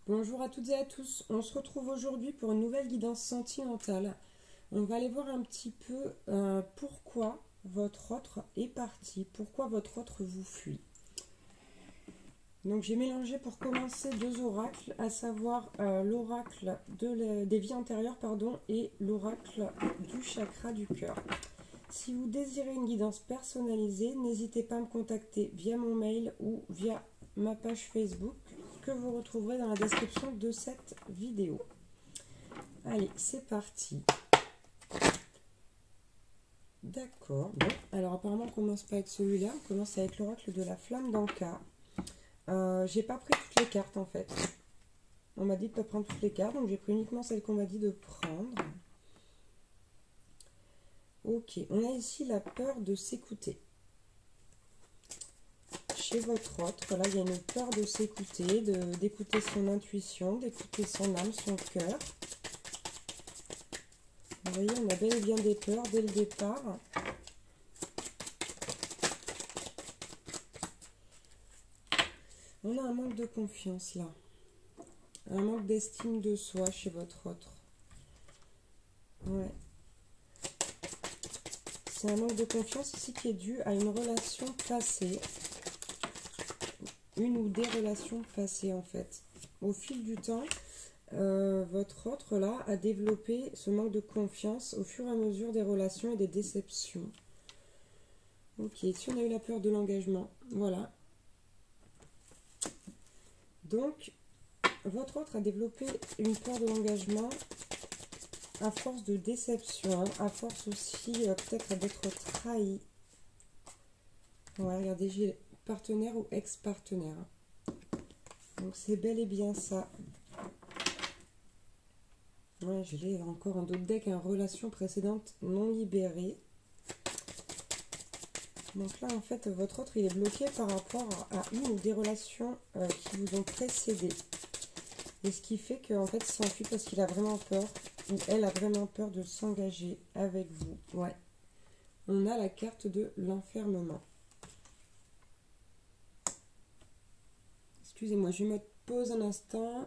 Bonjour à toutes et à tous, on se retrouve aujourd'hui pour une nouvelle guidance sentimentale. On va aller voir un petit peu pourquoi votre autre est parti, pourquoi votre autre vous fuit. Donc j'ai mélangé pour commencer deux oracles, à savoir l'oracle des vies antérieures et l'oracle du chakra du cœur. Si vous désirez une guidance personnalisée, n'hésitez pas à me contacter via mon mail ou via ma page Facebook que vous retrouverez dans la description de cette vidéo. Allez, c'est parti. D'accord. Bon, alors apparemment on commence pas avec celui-là, on commence avec l'oracle de la flamme d'Anka. J'ai pas pris toutes les cartes en fait. On m'a dit de pas prendre toutes les cartes, donc j'ai pris uniquement celles qu'on m'a dit de prendre. Ok, on a ici la peur de s'écouter. Chez votre autre, là, il y a une peur de s'écouter, d'écouter son intuition, d'écouter son âme, son cœur. Vous voyez, on a bel et bien des peurs dès le départ. On a un manque de confiance, là. Un manque d'estime de soi chez votre autre. Ouais. C'est un manque de confiance ici qui est dû à une relation passée. Une ou des relations passées en fait. Au fil du temps, votre autre là a développé ce manque de confiance au fur et à mesure des relations et des déceptions. Ok, ici on a eu la peur de l'engagement. Voilà. Donc, votre autre a développé une peur de l'engagement à force de déception, hein, à force aussi peut-être d'être trahi. Ouais, regardez, j'ai partenaire ou ex-partenaire. Donc c'est bel et bien ça. Ouais, je l'ai encore en d'autres decks, hein, relation précédente non libérée. Donc là, en fait, votre autre, il est bloqué par rapport à une ou des relations qui vous ont précédé. Et ce qui fait qu'en fait, il s'enfuit parce qu'il a vraiment peur, ou elle a vraiment peur de s'engager avec vous. Ouais. On a la carte de l'enfermement. Excusez-moi, je me pose un instant.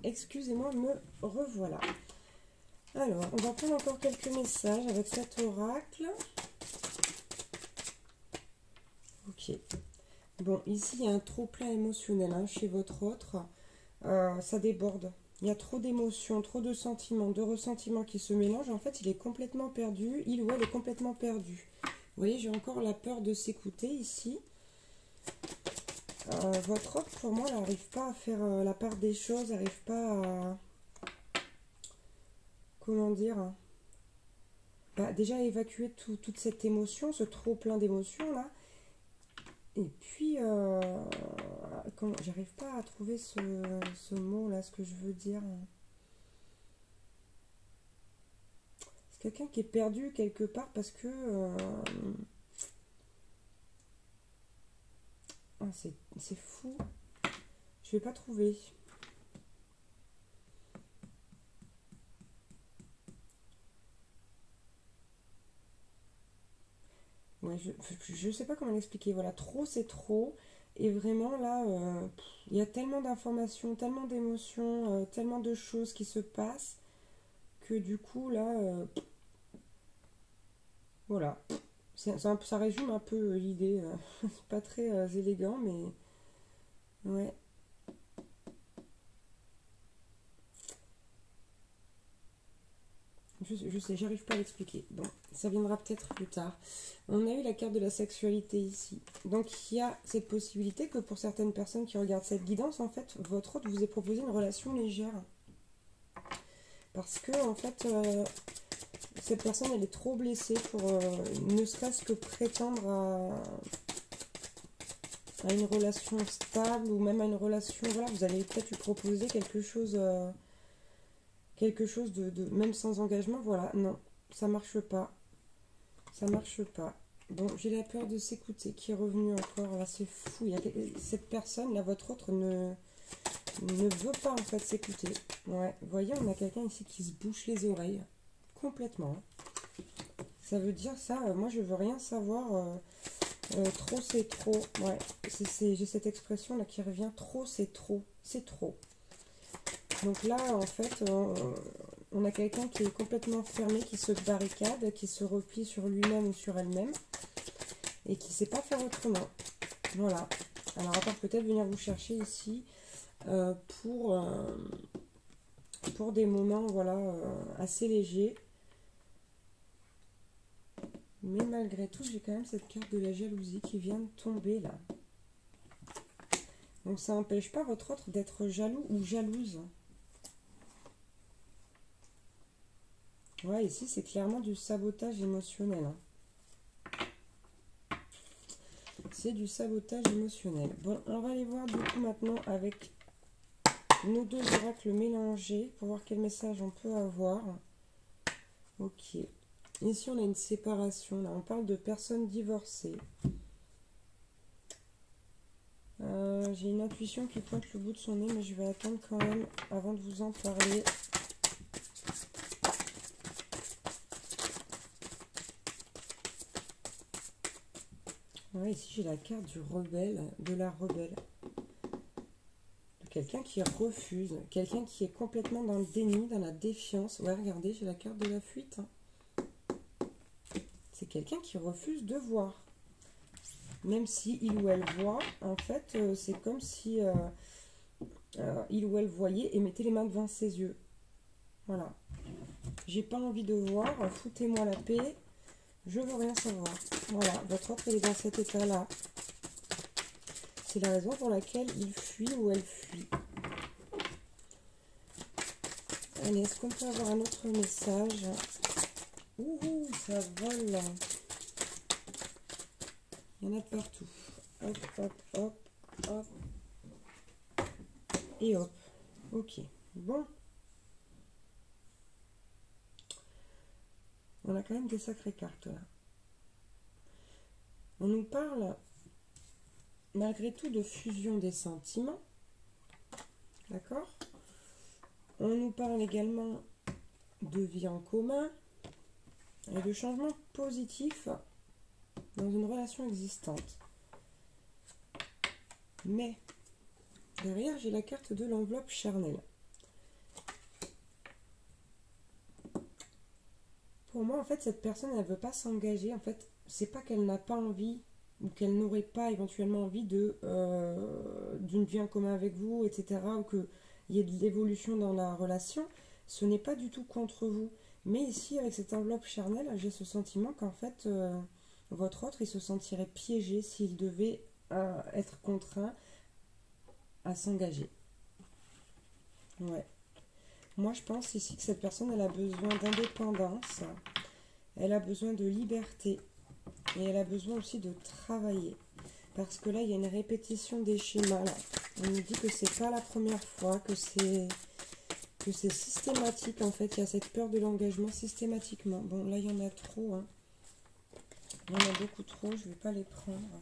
Excusez-moi, me revoilà. Alors, on va prendre encore quelques messages avec cet oracle. Ok. Bon, ici, il y a un trop-plein émotionnel hein, chez votre autre. Ça déborde. Il y a trop d'émotions, trop de sentiments, de ressentiments qui se mélangent. En fait, il est complètement perdu. Il ou elle est complètement perdu. Vous voyez, j'ai encore la peur de s'écouter ici. Votre autre, pour moi, n'arrive pas à faire la part des choses, n'arrive pas à... Comment dire déjà évacuer toute cette émotion, ce trop plein d'émotions là. Et puis, j'arrive pas à trouver ce mot là, ce que je veux dire. C'est quelqu'un qui est perdu quelque part parce que... c'est fou. Je vais pas trouver. Ouais, je sais pas comment l'expliquer. Voilà, trop c'est trop. Et vraiment là, il y a tellement d'informations, tellement d'émotions, tellement de choses qui se passent que du coup là, voilà. Ça résume un peu l'idée. C'est pas très élégant, mais ouais. Je sais, j'arrive pas à l'expliquer. Bon, ça viendra peut-être plus tard. On a eu la carte de la sexualité ici. Donc, il y a cette possibilité que pour certaines personnes qui regardent cette guidance, en fait, votre autre vous ait proposé une relation légère. Parce que, en fait, cette personne, elle est trop blessée pour ne serait-ce que prétendre à une relation stable ou même à une relation... Voilà, vous allez peut-être lui proposer quelque chose... même sans engagement, voilà, non, ça marche pas. Ça marche pas. Bon, j'ai la peur de s'écouter qui est revenu encore, là, c'est fou. Cette personne, là, votre autre, ne veut pas, en fait, s'écouter. Ouais, vous voyez, on a quelqu'un ici qui se bouche les oreilles, complètement. Ça veut dire ça, moi, je veux rien savoir Trop, c'est trop. Ouais, j'ai cette expression là qui revient. Trop, c'est trop. C'est trop. Donc là, en fait, on a quelqu'un qui est complètement fermé, qui se barricade, qui se replie sur lui-même ou sur elle-même et qui ne sait pas faire autrement. Voilà. Alors, à part peut-être venir vous chercher ici pour des moments, voilà, assez légers. Mais malgré tout, j'ai quand même cette carte de la jalousie qui vient de tomber là. Donc ça n'empêche pas votre autre d'être jaloux ou jalouse. Ouais, ici c'est clairement du sabotage émotionnel. Hein. C'est du sabotage émotionnel. Bon, on va aller voir du coup maintenant avec nos deux oracles mélangés pour voir quel message on peut avoir. Ok. Ici on a une séparation. Là, on parle de personnes divorcées. J'ai une intuition qui pointe le bout de son nez, mais je vais attendre quand même avant de vous en parler. Ouais, ici j'ai la carte du rebelle, de la rebelle. De quelqu'un qui refuse, quelqu'un qui est complètement dans le déni, dans la défiance. Ouais, regardez, j'ai la carte de la fuite. Hein. C'est quelqu'un qui refuse de voir. Même si il ou elle voit, en fait, c'est comme si il ou elle voyait et mettait les mains devant ses yeux. Voilà. J'ai pas envie de voir, foutez-moi la paix, je veux rien savoir. Voilà, votre autre est dans cet état-là. C'est la raison pour laquelle il fuit ou elle fuit. Allez, est-ce qu'on peut avoir un autre message? Ouh, ça vole. Il y en a de partout. Hop, hop, hop, hop. Et hop. Ok. Bon. On a quand même des sacrées cartes là. On nous parle malgré tout de fusion des sentiments. D'accord? On nous parle également de vie en commun et de changement positif dans une relation existante. Mais derrière, j'ai la carte de l'enveloppe charnelle. Pour moi, en fait, cette personne, elle ne veut pas s'engager. En fait, c'est pas qu'elle n'a pas envie ou qu'elle n'aurait pas éventuellement envie d'une vie en commun avec vous, etc. ou qu'il y ait de l'évolution dans la relation. Ce n'est pas du tout contre vous. Mais ici, avec cette enveloppe charnelle, j'ai ce sentiment qu'en fait, votre autre, il se sentirait piégé s'il devait être contraint à s'engager. Ouais. Moi, je pense ici que cette personne, elle a besoin d'indépendance, elle a besoin de liberté et elle a besoin aussi de travailler. Parce que là, il y a une répétition des schémas. Là. On nous dit que c'est pas la première fois, que c'est systématique en fait. Il y a cette peur de l'engagement systématiquement. Bon, là, il y en a trop. Hein. Il y en a beaucoup trop, je ne vais pas les prendre.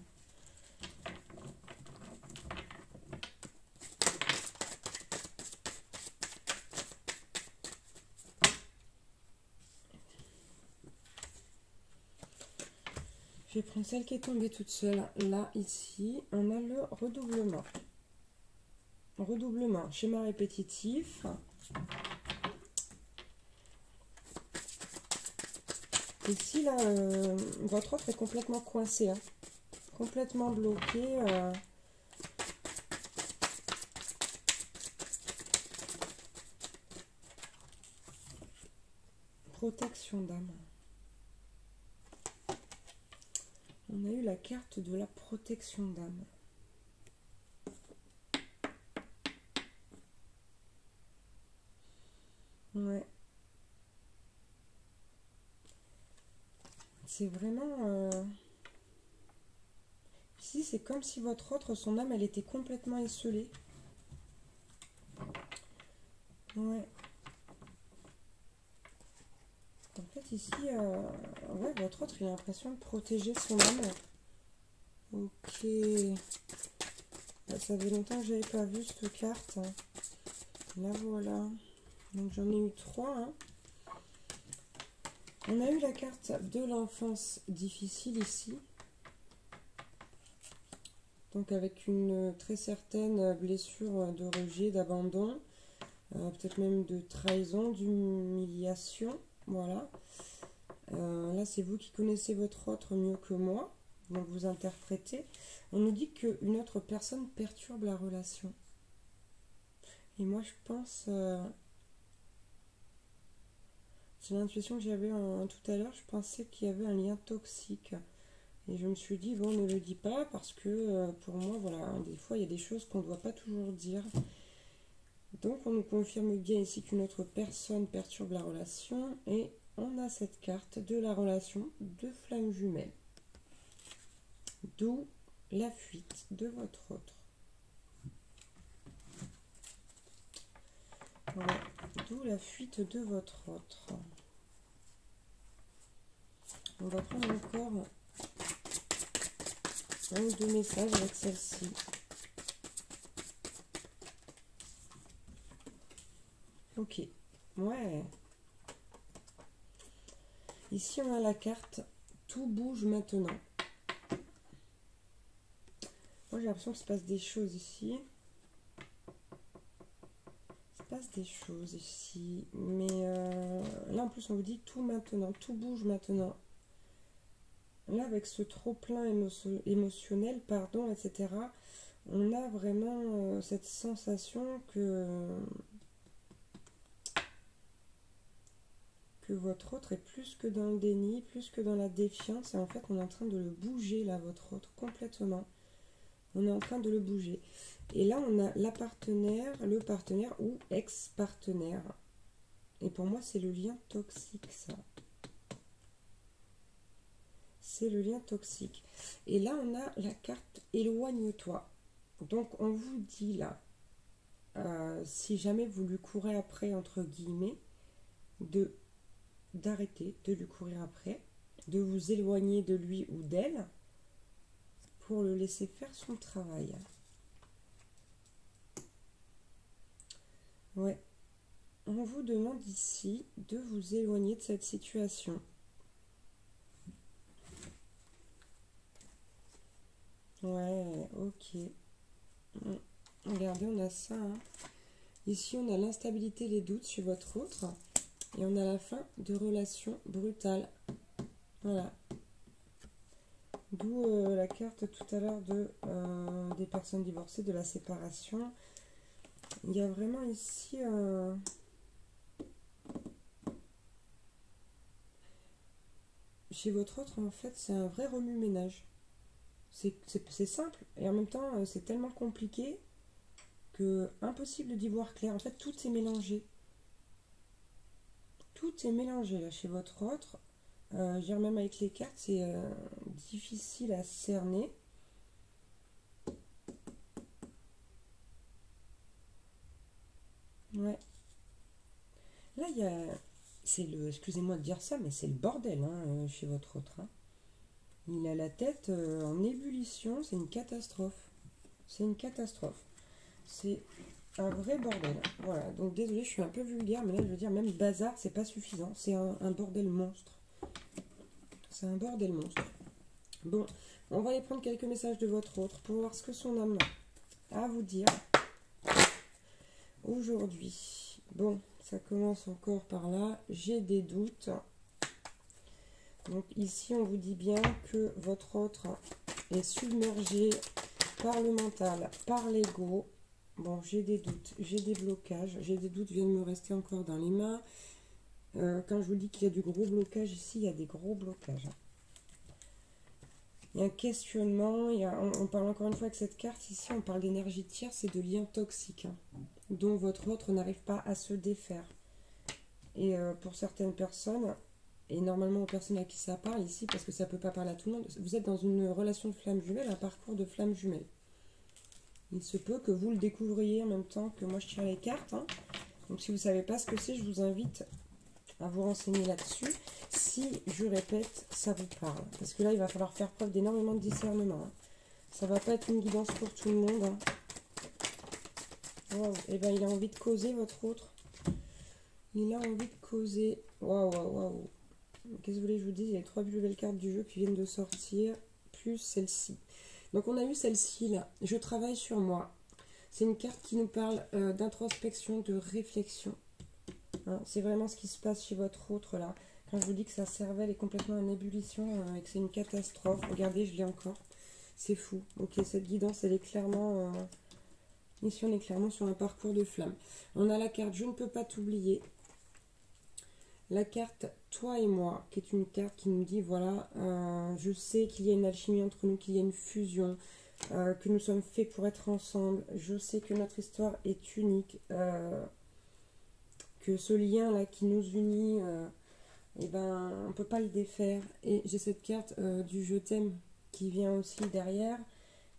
Je vais prendre celle qui est tombée toute seule. Là, ici, on a le redoublement. Redoublement, schéma répétitif. Ici, là, votre offre est complètement coincée. Hein. Complètement bloquée. Protection d'âme. On a eu la carte de la protection d'âme. Ouais. C'est vraiment... Ici, c'est comme si votre autre, son âme, elle était complètement esselée. Ouais. En fait, ici, ouais, votre autre, il a l'impression de protéger son âme. Ok. Là, ça fait longtemps que je n'avais pas vu cette carte. Là, voilà. Donc, j'en ai eu 3. Hein. On a eu la carte de l'enfance difficile ici. Donc avec une très certaine blessure de rejet, d'abandon, peut-être même de trahison, d'humiliation. Voilà. Là, c'est vous qui connaissez votre autre mieux que moi. Donc vous interprétez. On nous dit qu'une autre personne perturbe la relation. Et moi, je pense... c'est l'intuition que j'avais tout à l'heure. Je pensais qu'il y avait un lien toxique. Et je me suis dit, bon, ne le dis pas parce que pour moi, voilà, des fois, il y a des choses qu'on ne doit pas toujours dire. Donc, on nous confirme bien ici qu'une autre personne perturbe la relation. Et on a cette carte de la relation de flamme jumelle. D'où la fuite de votre autre. Voilà. D'où la fuite de votre autre. On va prendre encore un ou deux messages avec celle-ci. Ok. Ouais. Ici, on a la carte « Tout bouge maintenant ». Moi, j'ai l'impression qu'il se passe des choses ici. Il se passe des choses ici. Mais là, en plus, on vous dit « tout maintenant »,« tout bouge maintenant ». Là, avec ce trop-plein émotionnel, pardon, etc., on a vraiment cette sensation que votre autre est plus que dans le déni, plus que dans la défiance. Et en fait, on est en train de le bouger, là, votre autre, complètement. On est en train de le bouger. Et là, on a la partenaire, le partenaire ou ex-partenaire. Et pour moi, c'est le lien toxique, ça. C'est le lien toxique. Et là, on a la carte « Éloigne-toi ». Donc, on vous dit là, si jamais vous lui courez après, entre guillemets, d'arrêter de lui courir après, de vous éloigner de lui ou d'elle pour le laisser faire son travail. Ouais. On vous demande ici de vous éloigner de cette situation. Ouais, ok. Regardez, on a ça. Hein. Ici, on a l'instabilité, les doutes chez votre autre. Et on a la fin de relations brutales. Voilà. D'où la carte tout à l'heure des personnes divorcées, de la séparation. Il y a vraiment ici... chez votre autre, en fait, c'est un vrai remue-ménage. C'est simple. Et en même temps, c'est tellement compliqué que impossible d'y voir clair. En fait, tout est mélangé. Tout est mélangé là chez votre autre. Même avec les cartes, c'est difficile à cerner. Ouais. Là, il y a... excusez-moi de dire ça, mais c'est le bordel hein, chez votre autre. Hein. Il a la tête en ébullition, c'est une catastrophe. C'est une catastrophe. C'est un vrai bordel. Voilà, donc désolé, je suis un peu vulgaire, mais là, je veux dire, même bazar, c'est pas suffisant. C'est un bordel monstre. C'est un bordel monstre. Bon, on va aller prendre quelques messages de votre autre pour voir ce que son âme a à vous dire aujourd'hui. Bon, ça commence encore par là. J'ai des doutes. Donc ici, on vous dit bien que votre autre est submergé par le mental, par l'ego. Bon, j'ai des doutes, j'ai des blocages. J'ai des doutes viennent me rester encore dans les mains. Quand je vous dis qu'il y a du gros blocage ici, il y a des gros blocages. Il y a un questionnement. On parle encore une fois avec cette carte ici, on parle d'énergie tierce et de liens toxiques hein, dont votre autre n'arrive pas à se défaire. Et pour certaines personnes... Et normalement aux personnes à qui ça parle ici, parce que ça ne peut pas parler à tout le monde, vous êtes dans une relation de flamme jumelle, un parcours de flamme jumelle. Il se peut que vous le découvriez en même temps que moi je tire les cartes. Hein. Donc si vous ne savez pas ce que c'est, je vous invite à vous renseigner là-dessus. Si, je répète, ça vous parle. Parce que là, il va falloir faire preuve d'énormément de discernement. Hein. Ça ne va pas être une guidance pour tout le monde. Hein. Wow. Et bien il a envie de causer, votre autre. Il a envie de causer. Waouh, waouh, waouh. Qu'est-ce que vous voulez que je vous dise? Il y a 3 plus belles cartes du jeu qui viennent de sortir, plus celle-ci. Donc on a eu celle-ci là, je travaille sur moi. C'est une carte qui nous parle d'introspection, de réflexion. Hein, c'est vraiment ce qui se passe chez votre autre là. Quand je vous dis que sa cervelle est complètement en ébullition et que c'est une catastrophe. Regardez, je l'ai encore. C'est fou. Ok, cette guidance, elle est clairement... ici, on est clairement sur un parcours de flamme. On a la carte « Je ne peux pas t'oublier ». La carte « Toi et moi », qui est une carte qui nous dit, voilà, je sais qu'il y a une alchimie entre nous, qu'il y a une fusion, que nous sommes faits pour être ensemble. Je sais que notre histoire est unique, que ce lien-là qui nous unit, eh ben, on ne peut pas le défaire. Et j'ai cette carte du « Je t'aime » qui vient aussi derrière.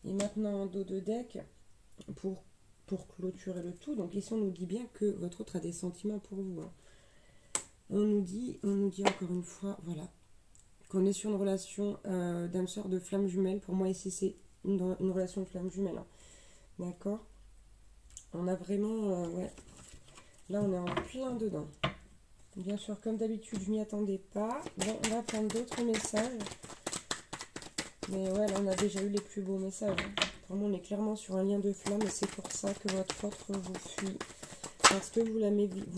Et maintenant, en dos de deck, pour clôturer le tout. Donc ici, on nous dit bien que votre autre a des sentiments pour vous. Hein. On nous dit encore une fois, voilà, qu'on est sur une relation d'âme sœur de flamme jumelle. Pour moi, ici, c'est une relation de flamme jumelle. Hein. D'accord? On a vraiment, ouais, là, on est en plein dedans. Bien sûr, comme d'habitude, je m'y attendais pas. Bon, on va prendre d'autres messages. Mais ouais, là, on a déjà eu les plus beaux messages. Hein. Vraiment, on est clairement sur un lien de flamme et c'est pour ça que votre autre vous fuit. Parce que vous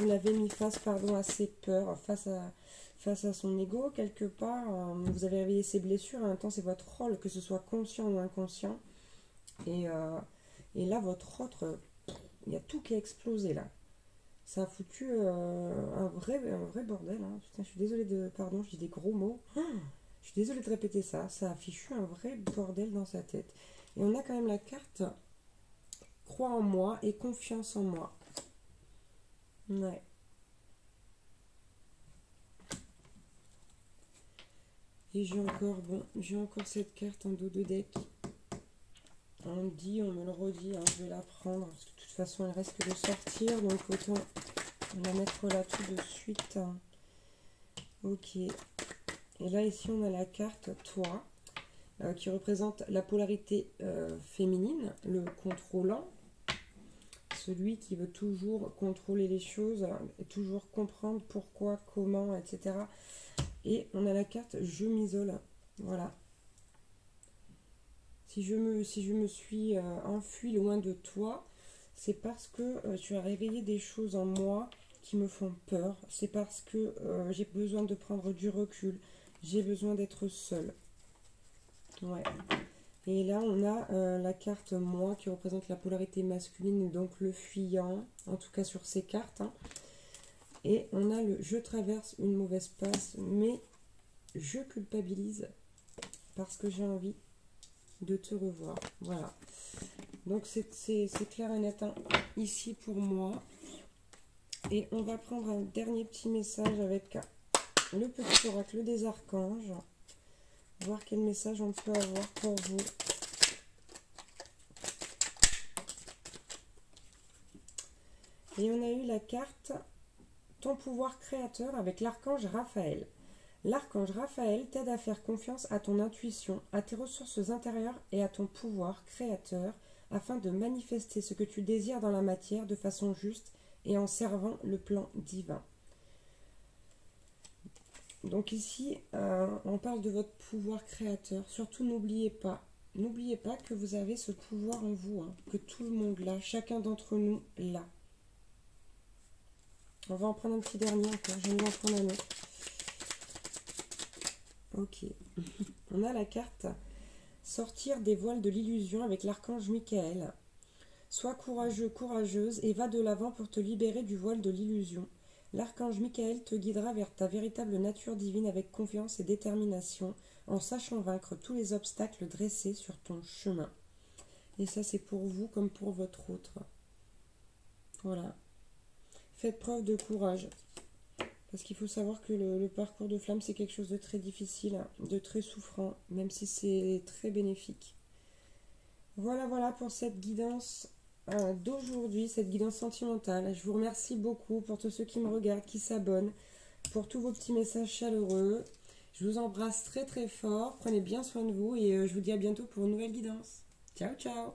l'avez mis face à ses peurs, face à son ego, quelque part. Vous avez réveillé ses blessures. En même temps, c'est votre rôle, que ce soit conscient ou inconscient. Et là, votre autre, il y a tout qui a explosé, là. Ça a foutu un vrai bordel. Hein. Putain, je suis désolée de... Pardon, je dis des gros mots. Je suis désolée de répéter ça. Ça a fichu un vrai bordel dans sa tête. Et on a quand même la carte « Crois en moi et confiance en moi ». Ouais. Et j'ai encore cette carte en dos de deck. On me le redit, hein, je vais la prendre. Parce que de toute façon, elle risque de sortir. Donc autant la mettre là tout de suite. Hein. Ok. Et là, ici, on a la carte « Toi ». Qui représente la polarité féminine, le contrôlant, celui qui veut toujours contrôler les choses, toujours comprendre pourquoi, comment, etc. Et on a la carte « Je m'isole ». Voilà. Si je me suis enfuie loin de toi, c'est parce que tu as réveillé des choses en moi qui me font peur. C'est parce que j'ai besoin de prendre du recul. J'ai besoin d'être seule. Ouais. Et là, on a la carte « Moi » qui représente la polarité masculine, donc le fuyant, en tout cas sur ces cartes. Hein. Et on a le « Je traverse une mauvaise passe, mais je culpabilise parce que j'ai envie de te revoir. » Voilà. Donc, c'est clair et net hein, ici pour moi. Et on va prendre un dernier petit message avec le petit oracle des archanges. Voir quel message on peut avoir pour vous. Et on a eu la carte « Ton pouvoir créateur » avec l'archange Raphaël. L'archange Raphaël t'aide à faire confiance à ton intuition, à tes ressources intérieures et à ton pouvoir créateur afin de manifester ce que tu désires dans la matière de façon juste et en servant le plan divin. Donc ici, on parle de votre pouvoir créateur. Surtout, n'oubliez pas que vous avez ce pouvoir en vous, hein, que tout le monde l'a, chacun d'entre nous l'a. On va en prendre un petit dernier encore, je vais en prendre un autre. Ok. On a la carte « Sortir des voiles de l'illusion » avec l'archange Michael. Sois courageux, courageuse et va de l'avant pour te libérer du voile de l'illusion. L'archange Michael te guidera vers ta véritable nature divine avec confiance et détermination, en sachant vaincre tous les obstacles dressés sur ton chemin. Et ça, c'est pour vous comme pour votre autre. Voilà. Faites preuve de courage. Parce qu'il faut savoir que le parcours de flamme, c'est quelque chose de très difficile, de très souffrant, même si c'est très bénéfique. Voilà pour cette guidance d'aujourd'hui, cette guidance sentimentale. Je vous remercie beaucoup pour tous ceux qui me regardent, qui s'abonnent, pour tous vos petits messages chaleureux. Je vous embrasse très très fort, prenez bien soin de vous et je vous dis à bientôt pour une nouvelle guidance. Ciao ciao.